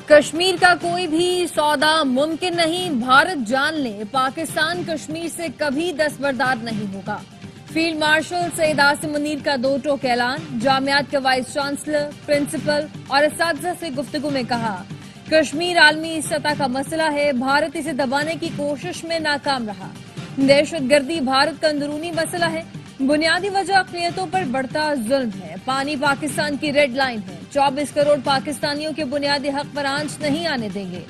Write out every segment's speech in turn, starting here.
کشمیر کا کوئی بھی سودا ممکن نہیں، بھارت جان لے پاکستان کشمیر سے کبھی دستبردار نہیں ہوگا۔ فیلڈ مارشل سید عاصم منیر کا دو ٹوک اعلان، جامعات کے وائس چانسلر، پرنسپل اور اساتذہ سے گفتگو میں کہا کشمیر عالمی سطح کا مسئلہ ہے، بھارت اسے دبانے کی کوشش میں ناکام رہا۔ دہشت گردی بھارت کا اندرونی مسئلہ ہے، بنیادی وجہ اقلیتوں پر بڑھتا ظلم ہے، پانی پاکستان کی ریڈ لائن ہے، 24 کروڑ پاکستانیوں کے بنیادی حق پر آنچ نہیں آنے دیں گے۔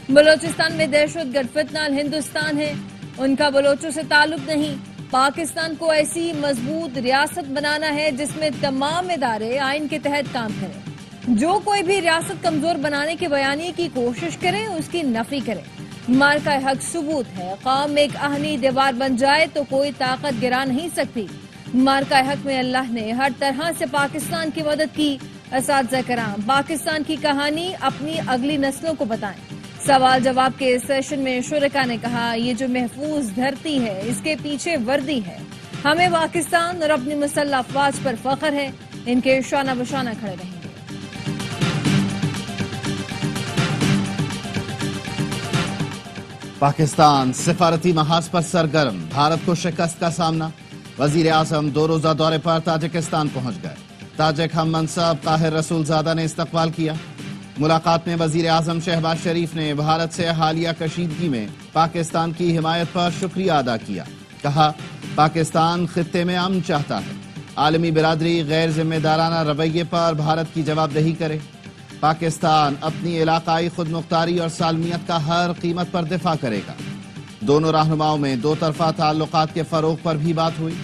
بلوچستان میں دہشت گرد فتنہ ہندوستان ہے، ان کا بلوچوں سے تعلق نہیں۔ پاکستان کو ایسی مضبوط ریاست بنانا ہے جس میں تمام ادارے آئین کے تحت کام کریں۔ جو کوئی بھی ریاست کمزور بنانے کے بیانیے کی کوشش کرے اس کی نفی کرے۔ مارکہ حق ثبوت ہے، قوم ایک اہنی دیوار بن جائے تو کوئی طاقت گرا نہیں سکتی۔ مارکہ حق میں اللہ نے ہر طرح سے پاکستان کی مدد کی۔ اساتذہ کرام پاکستان کی کہانی اپنی اگلی نسلوں کو بتائیں۔ سوال جواب کے سیشن میں شرکاء نے کہا یہ جو محفوظ دھرتی ہے اس کے پیچھے وردی ہے، ہمیں پاکستان اور اپنی مسلح افواج پر فخر ہے، ان کے شانہ بشانہ کھڑے رہیں گے۔ پاکستان سفارتی محاذ پر سرگرم، بھارت کو شکست کا سامنا۔ وزیر اعظم 2 روزہ دورے پر تاجکستان پہنچ گئے، تاجک ہم منصب طاہر رسول زادہ نے استقبال کیا۔ ملاقات میں وزیر اعظم شہباز شریف نے بھارت سے حالیہ کشیدگی میں پاکستان کی حمایت پر شکریہ ادا کیا، کہا پاکستان خطے میں امن چاہتا ہے، عالمی برادری غیر ذمہ دارانہ رویے پر بھارت کی جواب دہی کرے۔ پاکستان اپنی علاقائی خود مختاری اور سالمیت کا ہر قیمت پر دفاع کرے گا۔ دونوں رہنماؤں میں دو طرفہ تعلقات کے فروغ پر بھی بات ہوئی۔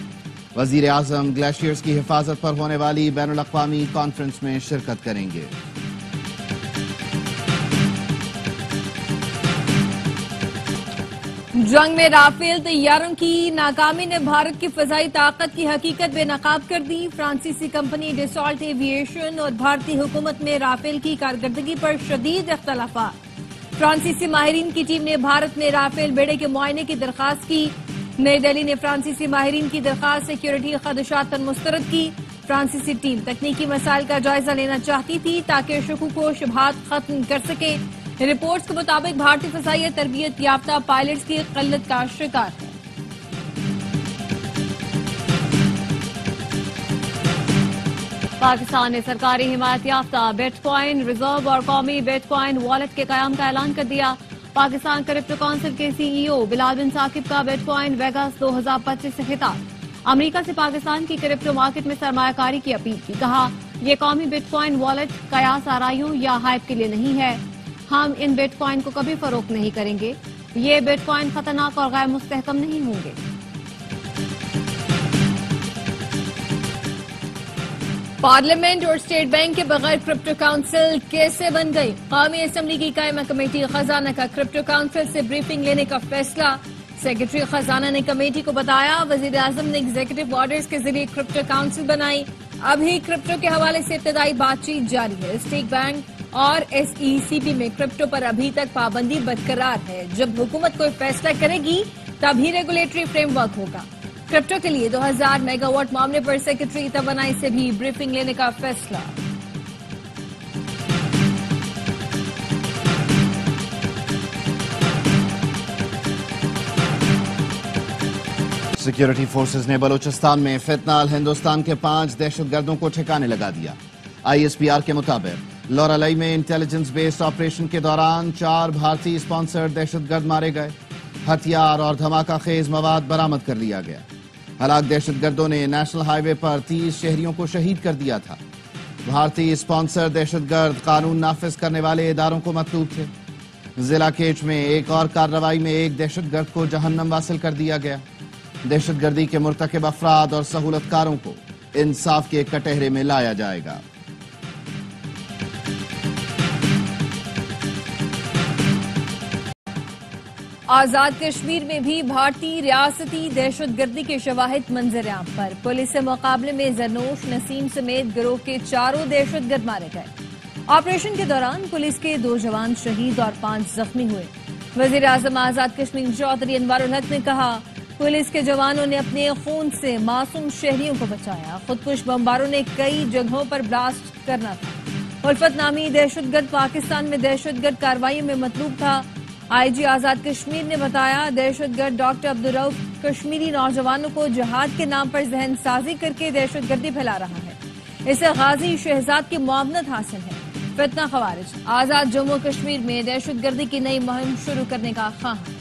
وزیر اعظم گلیشیئرز کی حفاظت پر ہونے والی بین الاقوامی کانفرنس میں شرکت کریں گے۔ جنگ میں رافیل طیاروں کی ناکامی نے بھارت کی فضائی طاقت کی حقیقت بے نقاب کر دی۔ فرانسیسی کمپنی ڈیسالٹ ایوی ایشن اور بھارتی حکومت میں رافیل کی کارکردگی پر شدید اختلافات۔ فرانسیسی ماہرین کی ٹیم نے بھارت میں رافیل بیڑے کے معائنے کی درخواست کی۔ نئی دہلی نے فرانسیسی ماہرین کی درخواست سیکیورٹی خدشات پر مسترد کی۔ فرانسیسی ٹیم تکنیکی مسائل کا جائزہ لینا چاہتی تھی تاکہ شکوک و شبہات ختم کر سکے۔ رپورٹس کے مطابق بھارتی فضائیہ تربیت یافتہ پائلٹس کی قلت کا شکار ہے۔ پاکستان نے سرکاری حمایت یافتہ بٹ کوائن ریزرو اور قومی بٹ کوائن والیٹ کے قیام کا اعلان کر دیا۔ پاکستان کرپٹو کونسل کے سی ای او بلال بن ثاقب کا بٹ کوائن ویگاس 2025 سے خطاب۔ امریکہ سے پاکستان کی کرپٹو مارکیٹ میں سرمایہ کاری کی اپیل کی، کہا یہ قومی بٹ کوائن والیٹ قیاس آرائیوں یا ہائپ کے لیے نہیں ہے، ہم ان بٹ کوائن کو کبھی فروخت نہیں کریں گے، یہ بٹ کوائن خطرناک اور غیر مستحکم نہیں ہوں گے۔ پارلیمنٹ اور اسٹیٹ بینک کے بغیر کرپٹو کونسل کیسے بن گئی؟ قومی اسمبلی کی قائمہ کمیٹی خزانہ کا کرپٹو کونسل سے بریفنگ لینے کا فیصلہ۔ سیکرٹری خزانہ نے کمیٹی کو بتایا وزیر اعظم نے ایگزیکٹو آرڈرز کے ذریعے کرپٹو کونسل بنائی، ابھی کرپٹو کے حوالے سے ابتدائی بات چیت جاری ہے۔ اسٹیٹ بینک اور ایس ای سی پی میں کرپٹو پر ابھی تک پابندی برقرار ہے، جب حکومت کوئی فیصلہ کرے گی تبھی ریگولیٹری فریم ورک ہوگا۔ کرپٹو کے لیے 2000 میگا واٹ معاملے پر سیکرٹری توانائی سے بھی بریفنگ لینے کا فیصلہ۔ سیکیورٹی فورسز نے بلوچستان میں فتنہ الہندوستان کے 5 دہشت گردوں کو ٹھکانے لگا دیا۔ آئی ایس پی آر کے مطابق لورالائی میں انٹیلیجنس بیسڈ آپریشن کے دوران 4 بھارتی اسپانسرڈ دہشت گرد مارے گئے، ہتھیار اور دھماکہ خیز مواد برآمد کر لیا گیا۔ ہلاک دہشت گردوں نے نیشنل ہائی وے پر 30 شہریوں کو شہید کر دیا تھا۔ بھارتی اسپانسر دہشت گرد قانون نافذ کرنے والے اداروں کو مطلوب تھے۔ ضلع کیچ میں ایک اور کارروائی میں ایک دہشت گرد کو جہنم واصل کر دیا گیا۔ دہشت گردی کے مرتکب افراد اور سہولت کاروں کو انصاف کے کٹہرے میں لایا جائے گا۔ آزاد کشمیر میں بھی بھارتی ریاستی دہشت گردی کے شواہد منظر عام پر۔ پولیس سے مقابلے میں زرنوش نسیم سمیت گروہ کے 4 دہشت گرد مارے گئے۔ آپریشن کے دوران پولیس کے 2 جوان شہید اور 5 زخمی ہوئے۔ وزیر اعظم آزاد کشمیر چودھری انوار الحق نے کہا پولیس کے جوانوں نے اپنے خون سے معصوم شہریوں کو بچایا، خودکش بمباروں نے کئی جگہوں پر بلاسٹ کرنا تھا۔ الفت نامی دہشت گرد پاکستان میں دہشت گرد کارروائیوں میں مطلوب تھا۔ آئی جی آزاد کشمیر نے بتایا دہشت گرد ڈاکٹر عبدالرؤف کشمیری نوجوانوں کو جہاد کے نام پر ذہن سازی کر کے دہشت گردی پھیلا رہا ہے۔ اسے غازی شہزاد کی معاونت حاصل ہے۔ فتنہ خوارج آزاد جموں کشمیر میں دہشت گردی کی نئی مہم شروع کرنے کا خواہاں۔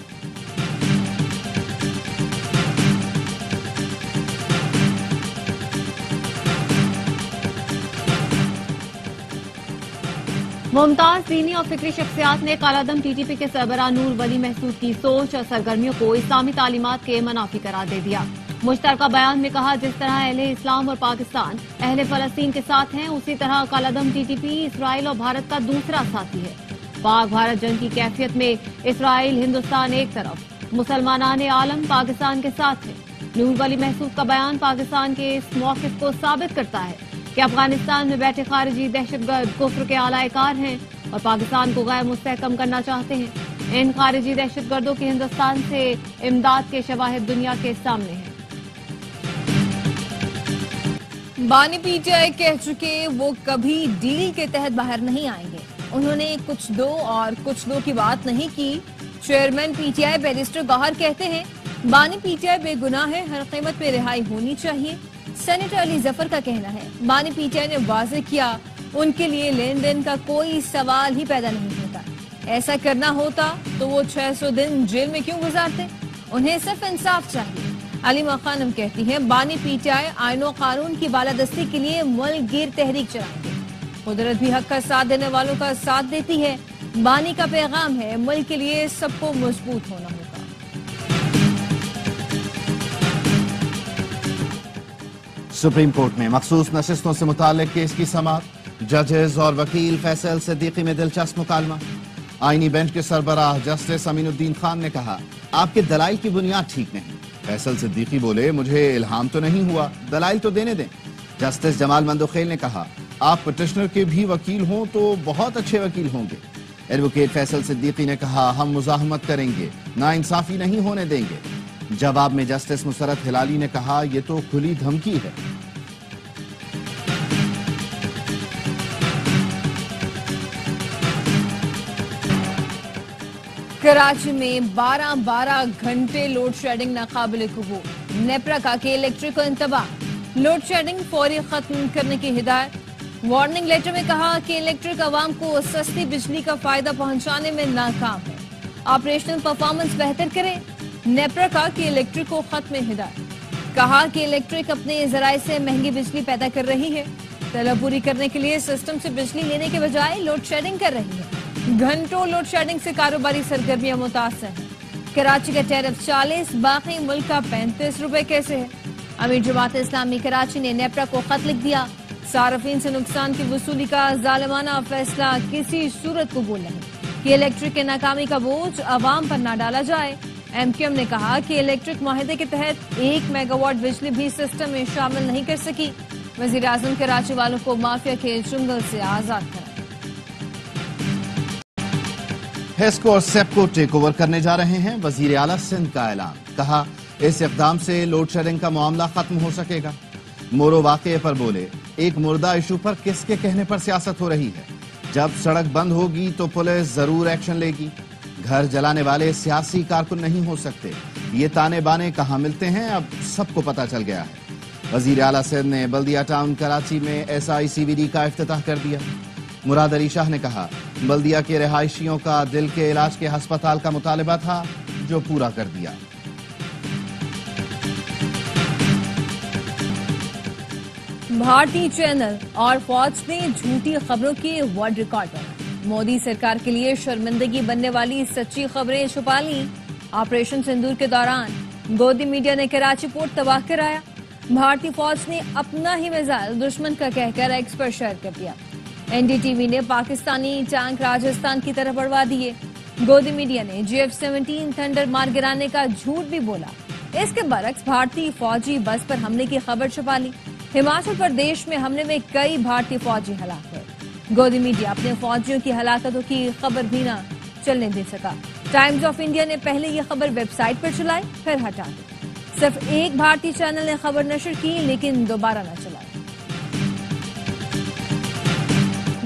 ممتاز دینی اور فکری شخصیات نے کالعدم ٹی ٹی پی کے سربراہ نور ولی محسود کی سوچ اور سرگرمیوں کو اسلامی تعلیمات کے منافی قرار دے دیا۔ مشترکہ بیان میں کہا جس طرح اہل اسلام اور پاکستان اہل فلسطین کے ساتھ ہیں اسی طرح کالعدم ٹی ٹی پی اسرائیل اور بھارت کا دوسرا ساتھی ہے۔ پاک بھارت جنگ کی کیفیت میں اسرائیل ہندوستان ایک طرف، مسلمانان عالم پاکستان کے ساتھ ہے۔ نور ولی محسود کا بیان پاکستان کے اس موقف کو ثابت کرتا ہے کہ افغانستان میں بیٹھے خارجی دہشت گرد کفر کے اعلی کار ہیں اور پاکستان کو غیر مستحکم کرنا چاہتے ہیں۔ ان خارجی دہشت گردوں کی ہندوستان سے امداد کے شواہد دنیا کے سامنے ہیں۔ بانی پی ٹی آئی کہہ چکے وہ کبھی ڈیل کے تحت باہر نہیں آئیں گے۔ انہوں نے کچھ دو اور کچھ دو کی بات نہیں کی۔ Chairman P T I barrister Gohar کہتے ہیں بانی پی ٹی آئی بے گناہ ہے، ہر قیمت پہ رہائی ہونی چاہیے۔ سینیٹر علی ظفر کا کہنا ہے بانی پی ٹی آئی نے واضح کیا ان کے لیے لین دین کا کوئی سوال ہی پیدا نہیں ہوتا۔ ایسا کرنا ہوتا تو وہ 600 دن جیل میں کیوں گزارتے؟ انہیں صرف انصاف چاہیے۔ علیمہ خانم کہتی ہیں بانی پی ٹی آئی آئین و قانون کی بالادستی کے لیے ملک گیر تحریک چلائیں گے۔ قدرت بھی حق کا ساتھ دینے والوں کا ساتھ دیتی ہے۔ بانی کا پیغام ہے ملک کے لیے سب کو مضبوط ہونا ہوگا۔ سپریم کورٹ میں مخصوص نشستوں سے متعلق کیس کی سماعت، ججز اور وکیل فیصل صدیقی میں دلچسپ مکالمہ۔ آئینی بینچ کے سربراہ جسٹس امین الدین خان نے کہا آپ کے دلائل کی بنیاد ٹھیک نہیں۔ فیصل صدیقی بولے مجھے الہام تو نہیں ہوا، دلائل تو دینے دیں۔ جسٹس جمال مندوخیل نے کہا آپ پٹیشنر کے بھی وکیل ہوں تو بہت اچھے وکیل ہوں گے۔ ایڈوکیٹ فیصل صدیقی نے کہا ہم مزاحمت کریں گے، ناانصافی نہیں ہونے دیں گے۔ جواب میں جسٹس مسرت ہلالی نے کہا یہ تو کھلی دھمکی ہے۔ کراچی میں 12 گھنٹے لوڈ شیڈنگ ناقابل قبول، نیپرا کا کہ الیکٹرک کو انتباہ، لوڈ شیڈنگ فوری ختم کرنے کی ہدایت۔ وارننگ لیٹر میں کہا کہ الیکٹرک عوام کو سستی بجلی کا فائدہ پہنچانے میں ناکام ہے، آپریشنل پرفارمنس بہتر کرے۔ نیپرا کا کہ الیکٹرک کو ختم ہدایت، کہا کہ الیکٹرک اپنے ذرائع سے مہنگی بجلی پیدا کر رہی ہے، طلب پوری کرنے کے لیے سسٹم سے بجلی لینے کے بجائے لوڈ شیڈنگ کر رہی ہے۔ گھنٹوں لوڈ شیڈنگ سے کاروباری سرگرمیاں متاثر ہیں۔ کراچی کا ٹیرف 40، باقی ملک کا 35 روپے کیسے ہے؟ امیر جماعت اسلامی کراچی نے نیپرا کو خط لکھ دیا، صارفین سے نقصان کی وصولی کا ظالمانہ فیصلہ کسی صورت قبول نہیں کہ الیکٹرک کے ناکامی کا بوجھ عوام پر نہ ڈالا جائے۔ ایم کیو ایم نے کہا کہ الیکٹرک معاہدے کے تحت 1 میگا واٹ بجلی بھی سسٹم میں شامل نہیں کر سکی۔ وزیر اعظم کراچی والوں کو مافیا کے چنگل سے آزاد کرائے۔ ہیسکو اور سیپ کو ٹیک اوور کرنے جا رہے ہیں، وزیر اعلیٰ سندھ کا اعلان، کہا اس اقدام سے لوڈ شیڈنگ کا معاملہ ختم ہو سکے گا۔ مورو واقعے پر بولے ایک مردہ ایشو پر کس کے کہنے پر سیاست ہو رہی ہے؟ جب سڑک بند ہوگی تو پولیس ضرور ایکشن لے گی۔ گھر جلانے والے سیاسی کارکن نہیں ہو سکتے، یہ تانے بانے کہاں ملتے ہیں اب سب کو پتا چل گیا ہے۔ وزیر اعلیٰ سندھ نے بلدیہ ٹاؤن کراچی میں SICVD کا افتتاح کر دیا۔ مراد علی شاہ نے کہا بلدیہ کے رہائشیوں کا دل کے علاج کے ہسپتال کا مطالبہ تھا جو پورا کر دیا۔ بھارتی چینل اور فوج نے جھوٹی خبروں کے ورلڈ ریکارڈ بنا، مودی سرکار کے لیے شرمندگی بننے والی سچی خبریں چھپا لیں۔ آپریشن سندور کے دوران گودی میڈیا نے کراچی پورٹ تباہ کرایا، بھارتی فوج نے اپنا ہی میزائل دشمن کا کہہ کر ایکس پر شیئر کر دیا۔ NDTV نے پاکستانی ٹینک راجستھان کی طرف بڑھوا دیے، گودی میڈیا نے GF-17 تھنڈر مار گرانے کا جھوٹ بھی بولا۔ اس کے برعکس بھارتی فوجی بس پر حملے کی خبر چھپا لی۔ ہماچل پردیش میں حملے میں کئی بھارتی فوجی ہلاک ہوئے، گودی میڈیا اپنے فوجیوں کی ہلاکتوں کی خبر بھی نہ چلنے دے سکا۔ ٹائمز آف انڈیا نے پہلے یہ خبر ویب سائٹ پر چلائی پھر ہٹا دی۔ صرف ایک بھارتی چینل نے خبر نشر کی لیکن دوبارہ نہ چلائی۔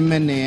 MNA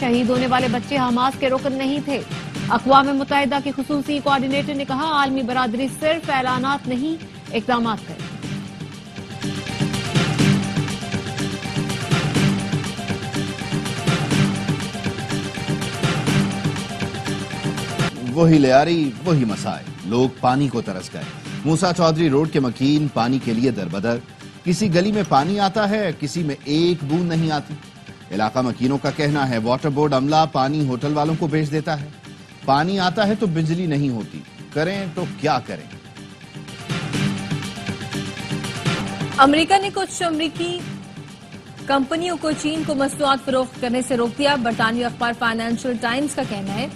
شہید ہونے والے بچے حماس کے رکن نہیں تھے. اقوام متحدہ کے خصوصی کوارڈینیٹر نے کہا عالمی برادری صرف اعلانات نہیں اقدامات کرے. وہی لیاری وہی مسائل، لوگ پانی کو ترس گئے. موسیٰ چودھری روڈ کے مکین پانی کے لیے دربدر. کسی گلی میں پانی آتا ہے، کسی میں ایک بوند نہیں آتی. علاقہ مکینوں کا کہنا ہے واٹر بورڈ عملہ پانی ہوٹل والوں کو بیچ دیتا ہے. پانی آتا ہے تو بجلی نہیں ہوتی، کریں تو کیا کریں. امریکہ نے کچھ امریکی کمپنیوں کو چین کو مصنوعات فروخت کرنے سے روک دیا. برطانوی اخبار فائنینشل ٹائمز کا کہنا ہے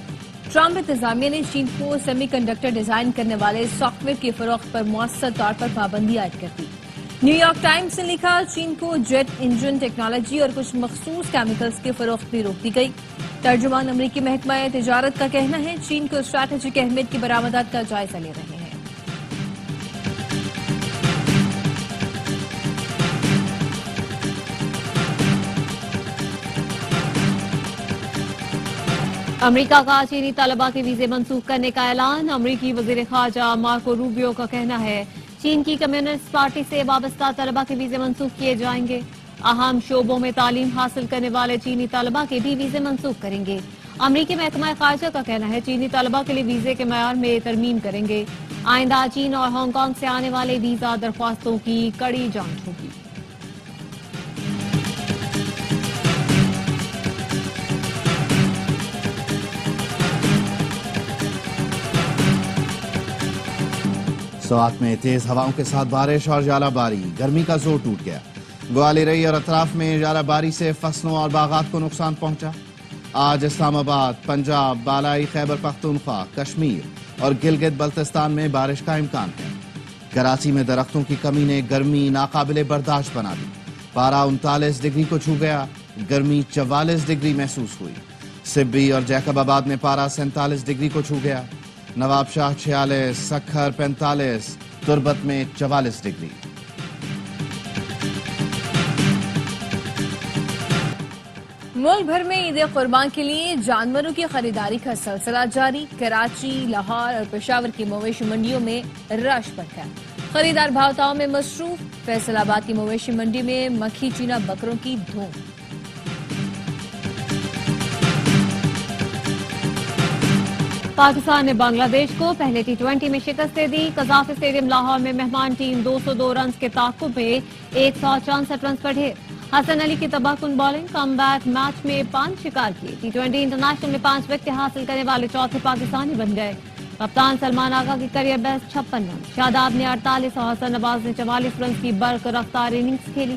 ٹرمپ انتظامیہ نے چین کو سیمی کنڈکٹر ڈیزائن کرنے والے سافٹ ویئر کی فروخت پر مؤثر طور پر پابندی عائد کر دی. نیو یارک ٹائمز نے لکھا چین کو جیٹ انجن ٹیکنالوجی اور کچھ مخصوص کیمیکلز کی فروخت بھی روک دی گئی. ترجمان امریکی محکمہ تجارت کا کہنا ہے چین کو اسٹریٹجک اہمیت کی برآمدات کا جائزہ لے رہے ہیں. امریکہ کا چینی طلبہ کے ویزے منسوخ کرنے کا اعلان. امریکی وزیر خارجہ مارکو روبیو کا کہنا ہے چین کی کمیونسٹ پارٹی سے وابستہ طلبہ کے ویزے منسوخ کیے جائیں گے. اہم شعبوں میں تعلیم حاصل کرنے والے چینی طلبہ کے بھی ویزے منسوخ کریں گے. امریکی محکمہ خارجہ کا کہنا ہے چینی طلبہ کے لیے ویزے کے معیار میں ترمیم کریں گے. آئندہ چین اور ہانگ کانگ سے آنے والے ویزا درخواستوں کی کڑی جانچ ہوگی. سوات میں تیز ہواؤں کے ساتھ بارش اور ژالہ باری. گرمی کا زور ٹوٹ گیا. گوالیرئی اور اطراف میں ژالہ باری سے فصلوں اور باغات کو نقصان پہنچا. آج اسلام آباد، پنجاب، بالائی خیبر پختونخوا، کشمیر اور گلگت بلتستان میں بارش کا امکان ہے. کراچی میں درختوں کی کمی نے گرمی ناقابل برداشت بنا دی. پارہ 39 ڈگری کو چھو گیا. گرمی 44 ڈگری محسوس ہوئی. سبی اور جیکب آباد میں پارہ 47 ڈگری کو چھو گیا. نواب شاہ 46، سکھر 45، تربت میں 44 ڈگری. ملک بھر میں عید قربان کے لیے جانوروں کی خریداری کا سلسلہ جاری. کراچی، لاہور اور پشاور کی مویشی منڈیوں میں رش بڑھ گیا. خریدار بھاؤتاؤں میں مصروف. فیصل آباد کی مویشی منڈی میں مکھی چینا بکروں کی دھوم. پاکستان نے بنگلہ دیش کو پہلے ٹی20 میں شکست دے دی. قذافی اسٹیڈیم لاہور میں مہمان ٹیم 202 رنز کے تعاقب میں 164 رنز پر ڈھیر. حسن علی کی تباہ کن بالنگ. کم بیک میچ میں 5 شکار کیے. ٹی20 انٹرنیشنل میں 5 وکٹیں حاصل کرنے والے چوتھے پاکستانی بن گئے. کپتان سلمان آغا کی کریئر بیسٹ 56 رنز. شاداب نے 48 اور حسن نواز نے 44 رنز کی برق رفتار اننگز کھیلی.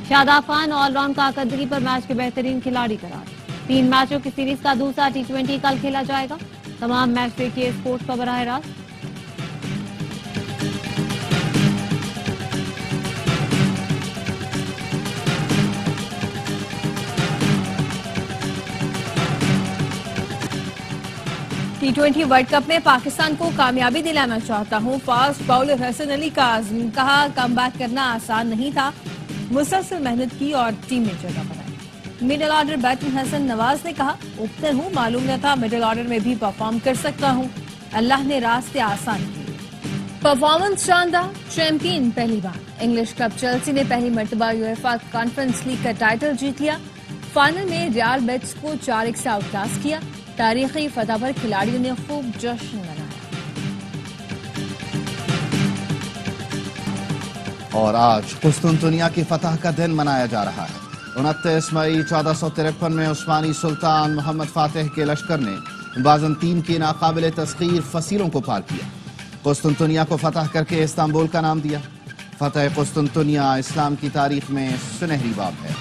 شاداب خان آل راؤنڈ کارکردگی پر میچ کے بہترین کھلاڑی قرار. 3 میچوں کی سیریز کا دوسرا ٹی20 کل کھیلا جائے گا. تمام میچ دیکھیے اسپورٹس پر براہ راست. ٹی20 ورلڈ کپ میں پاکستان کو کامیابی دلانا چاہتا ہوں. فاسٹ باؤلر حسن علی کا عزم. کہا کم بیک کرنا آسان نہیں تھا. مسلسل محنت کی اور ٹیم میں جگہ بنائی. Middle order batsman Hasan Nawaz نے کہا اوپنر ہوں، معلوم نہ تھا مڈل آرڈر میں بھی پرفارم کر سکتا ہوں. اللہ نے راستے آسان کیے. پرفارمنس شاندار. چیمپئن پہلی بار. انگلش کلب چیلسی نے پہلی مرتبہ یویفا کانفرنس لیگ کا ٹائٹل جیت لیا. فائنل میں ریال بیٹس کو 4-1 سے آؤٹ کلاس کیا. تاریخی فتح پر کھلاڑیوں نے خوب جشن منایا. اور آج قسطنطنیہ کی فتح کا دن منایا جا رہا ہے. 29 مئی 1453 میں عثمانی سلطان محمد فاتح کے لشکر نے بازنطین کی ناقابل تسخیر فصیلوں کو پار کیا. قسطنطنیہ کو فتح کر کے استنبول کا نام دیا. فتح قسطنطنیہ اسلام کی تاریخ میں سنہری باب ہے.